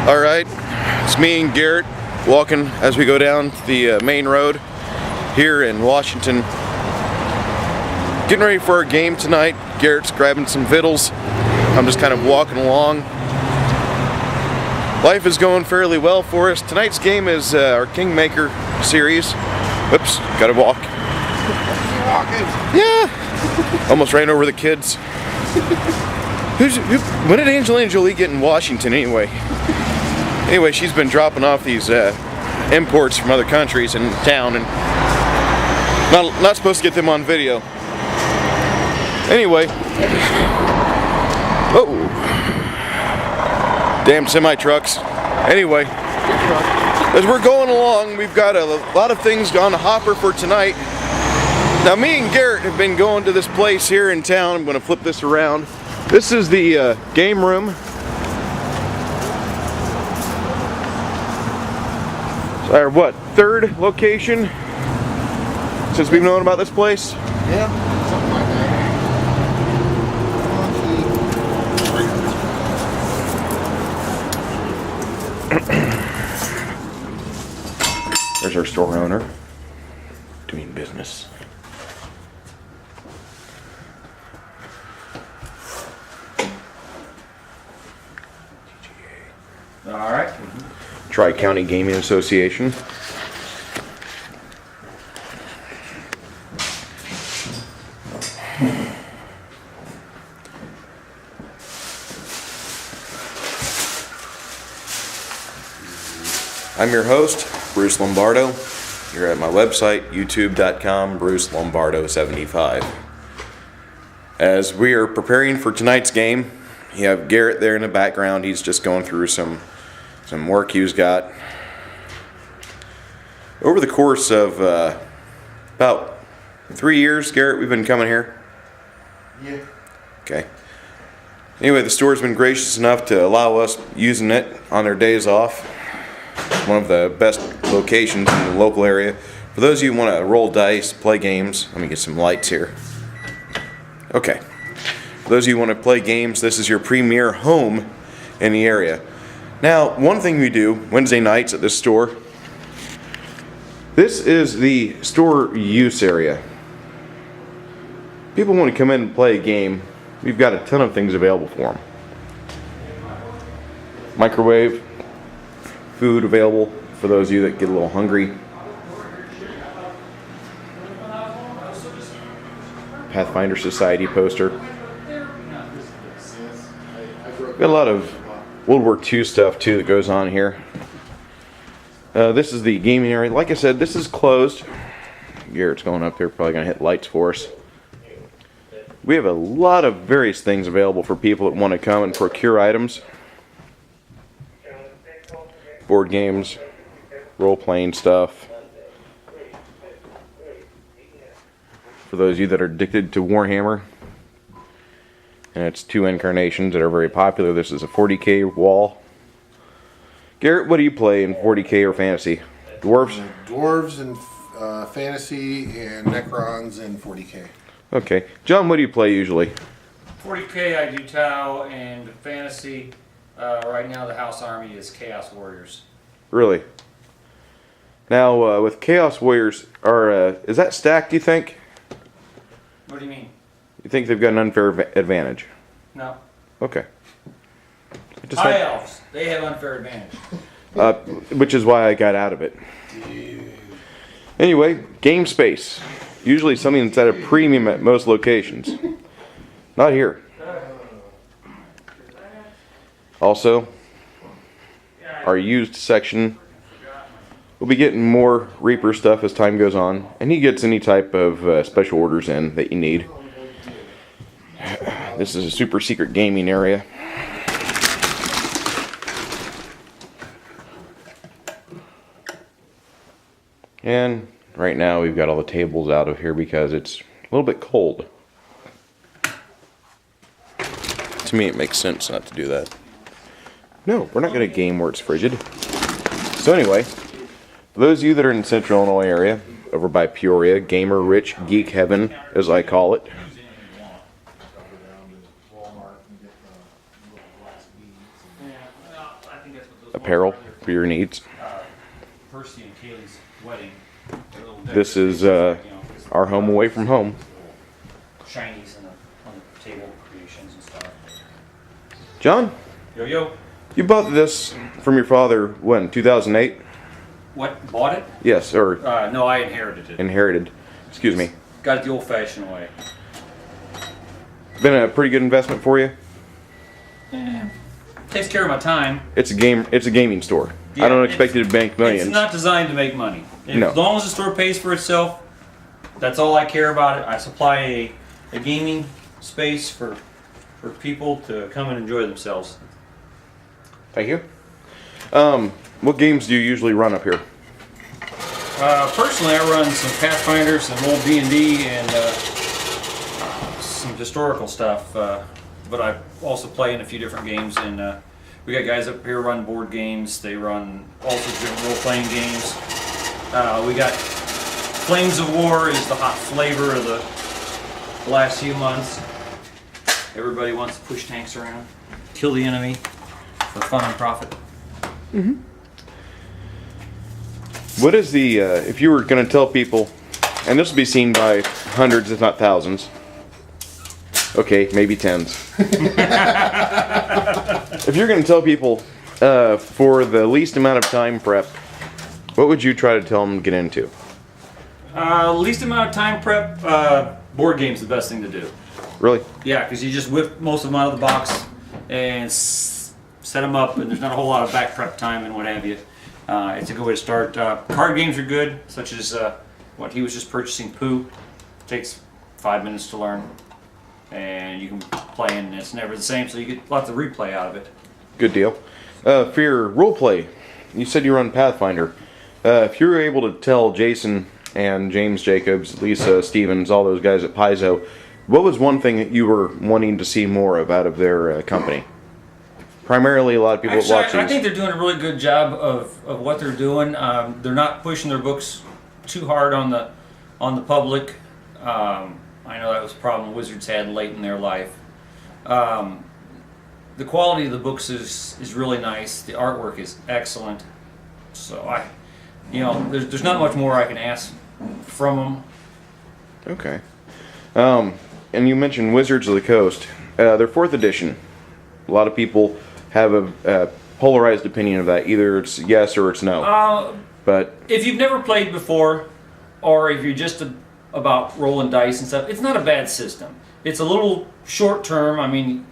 Alright, it's me and Garrett walking as we go down the main road here in Washington. Getting ready for our game tonight. Garrett's grabbing some vittles. I'm just kind of walking along. Life is going fairly well for us. Tonight's game is our Kingmaker series. Whoops, gotta walk. Yeah, almost ran over the kids. When did Angelina Jolie get in Washington anyway? Anyway, she's been dropping off these imports from other countries in town, and not supposed to get them on video. Anyway, oh, damn semi trucks. Anyway, as we're going along, we've got a lot of things on the hopper for tonight. Now, me and Garrett have been going to this place here in town. I'm going to flip this around. This is the game room. It's our third location since we've known about this place? Yeah, something like that. There's our store owner doing business. Alright. Tri-County Gaming Association. I'm your host, Bruce Lombardo. You're at my website, youtube.com, Bruce Lombardo 75. As we are preparing for tonight's game, you have Garrett there in the background. He's just going through some work he's got. Over the course of about 3 years, Garrett, we've been coming here. Yeah. Okay. Anyway, the store's been gracious enough to allow us using it on their days off. One of the best locations in the local area. For those of you who want to roll dice, play games, let me get some lights here. Okay. For those of you who want to play games, this is your premier home in the area. Now, one thing we do Wednesday nights at this store, this is the store use area. People want to come in and play a game. We've got a ton of things available for them. Microwave, food available for those of you that get a little hungry. Pathfinder Society poster. Got a lot of World War II stuff too that goes on here. This is the gaming area. Like I said, this is closed. Garrett's going up here, probably going to hit lights for us. We have a lot of various things available for people that want to come and procure items. Board games, role-playing stuff. For those of you that are addicted to Warhammer. And it's 2 incarnations that are very popular. This is a 40k wall. Garrett, what do you play in 40k or fantasy? Dwarves? Dwarves and fantasy, and Necrons and 40k. Okay. John, what do you play usually? 40k I do Tau, and fantasy, right now the House Army is Chaos Warriors. Really? Now, with Chaos Warriors, is that stacked, do you think? What do you mean? You think they've got an unfair advantage? No. Okay. High Elves, they have unfair advantage. Which is why I got out of it. Anyway, game space. Usually something that's at a premium at most locations. Not here. Also, our used section. We'll be getting more Reaper stuff as time goes on. And he gets any type of special orders in that you need. This is a super secret gaming area. And right now we've got all the tables out of here because it's a little bit cold. To me it makes sense not to do that. No, we're not going to game where it's frigid. So anyway, for those of you that are in the Central Illinois area, over by Peoria, Gamer Rich Geek Heaven, as I call it. apparel for your needs. Percy and Kaylee's wedding. This is our home away from home. Shinies on the table creations and stuff. John, Yo. you bought this from your father when? 2008? What? Bought it? Yes, or No, I inherited it. inherited. Excuse me. Got it the old-fashioned way. Been a pretty good investment for you. Takes care of my time. It's a gaming store. Yeah, I don't expect you to bank millions. It's not designed to make money. No. As long as the store pays for itself, that's all I care about. It. I supply a gaming space for people to come and enjoy themselves. Thank you. What games do you usually run up here? Personally, I run some Pathfinder, some old D&D, and some historical stuff. But I also play in a few different games, and we got guys up here run board games. They run all sorts of different role-playing games. We got Flames of War is the hot flavor of the last few months. Everybody wants to push tanks around, kill the enemy for fun and profit. What is the, if you were going to tell people, and this will be seen by hundreds, if not thousands, okay, maybe tens. If you're going to tell people for the least amount of time prep, what would you try to tell them to get into? Least amount of time prep, board game's the best thing to do. Really? Yeah, because you just whip most of them out of the box and set them up, and there's not a whole lot of back prep time and what have you. It's a good way to start. Card games are good, such as what he was just purchasing, Pooh. Takes 5 minutes to learn, and you can play, and it's never the same, so you get lots of replay out of it. Good deal. For your role play, you said you run Pathfinder. If you were able to tell Jason and James Jacobs, Lisa Stevens, all those guys at Paizo, what was one thing that you were wanting to see more of out of their company? Primarily, a lot of people Actually, watch these. I think they're doing a really good job of what they're doing. They're not pushing their books too hard on the public. I know that was a problem Wizards had late in their life. The quality of the books is really nice. The artwork is excellent. So there's not much more I can ask from them. Okay. And you mentioned Wizards of the Coast. Their 4th edition. A lot of people have a polarized opinion of that. Either it's yes or it's no. But if you've never played before, or if you're just about rolling dice and stuff, it's not a bad system. It's a little short term. I mean,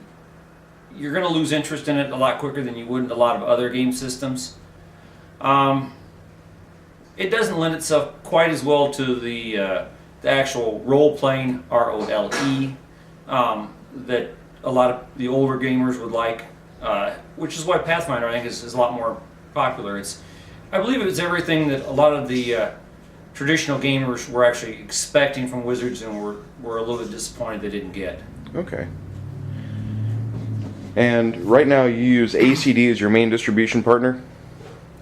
you're going to lose interest in it a lot quicker than you would in a lot of other game systems. It doesn't lend itself quite as well to the actual role-playing ROLE that a lot of the older gamers would like, which is why Pathfinder, I think, is a lot more popular. I believe it's everything that a lot of the traditional gamers were actually expecting from Wizards, and were a little bit disappointed they didn't get. okay. And right now you use ACD as your main distribution partner?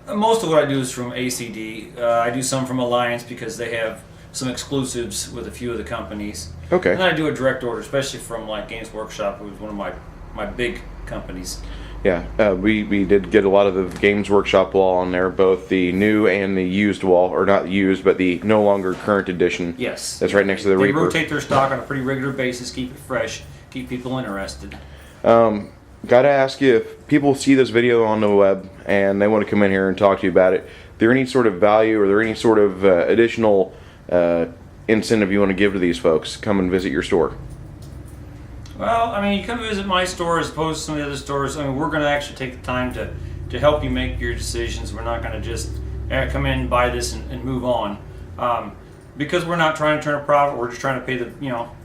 Most of what I do is from ACD. I do some from Alliance because they have some exclusives with a few of the companies. Okay. And then I do a direct order, especially from like Games Workshop, who's one of my big companies. Yeah, we did get a lot of the Games Workshop wall on there, both the new and the used wall, or not used, but the no longer current edition. Yes. That's right next to the They Reaper. rotate their stock on a pretty regular basis, keep it fresh, keep people interested. Gotta ask you, if people see this video on the web and they want to come in here and talk to you about it, is there any sort of value, or is there any sort of additional incentive you want to give to these folks? Come and visit your store. Well, I mean, you come visit my store as opposed to some of the other stores. I mean, we're going to actually take the time to help you make your decisions. We're not going to just come in, buy this, and move on. Because we're not trying to turn a profit. We're just trying to pay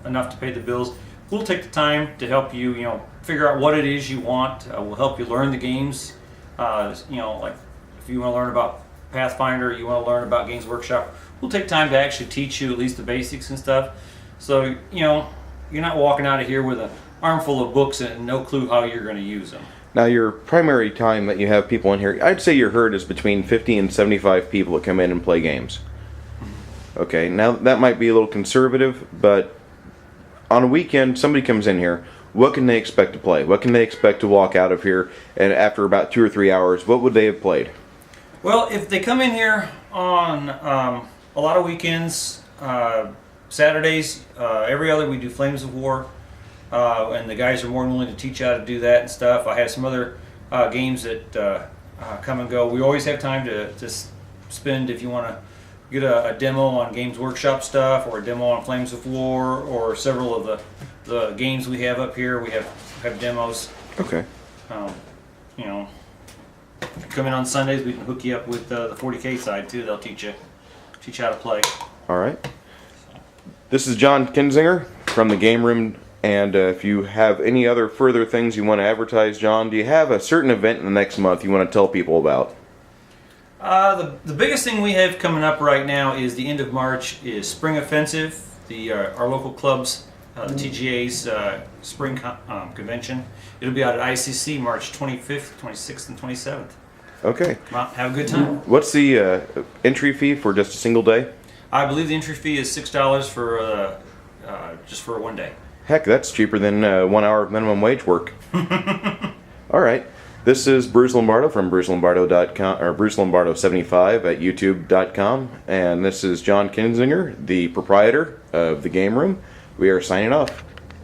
enough to pay the bills. We'll take the time to help you, figure out what it is you want. We'll help you learn the games. Like if you want to learn about Pathfinder, you want to learn about Games Workshop, we'll take time to actually teach you at least the basics and stuff. So, you're not walking out of here with an armful of books and no clue how you're going to use them. Now, your primary time that you have people in here, I'd say your herd is between 50 and 75 people that come in and play games. Okay, now that might be a little conservative, but on a weekend, somebody comes in here. what can they expect to play? What can they expect to walk out of here, and after about 2 or 3 hours, what would they have played? Well, if they come in here on a lot of weekends, Saturdays, every other, we do Flames of War, and the guys are more than willing to teach you how to do that and stuff. I have some other games that come and go. We always have time to spend if you want to get a demo on Games Workshop stuff, or a demo on Flames of War, or several of the games we have up here. We have demos. Okay. You know, come in on Sundays, we can hook you up with the 40K side too. They'll teach you how to play. All right. This is John Kinsinger from the Game Room, and if you have any other further things you want to advertise, John, do you have a certain event in the next month you want to tell people about? The biggest thing we have coming up right now is the end of March is Spring Offensive, our local clubs, the TGA's spring convention. It'll be out at ICC March 25th, 26th, and 27th. Okay. Come out, have a good time. What's the entry fee for just a single day? I believe the entry fee is $6 for just for one day. Heck, that's cheaper than 1 hour of minimum wage work. All right. This is Bruce Lombardo from BruceLombardo.com, or Bruce Lombardo 75 at YouTube.com, and this is John Kinsinger, the proprietor of the Game Room. We are signing off.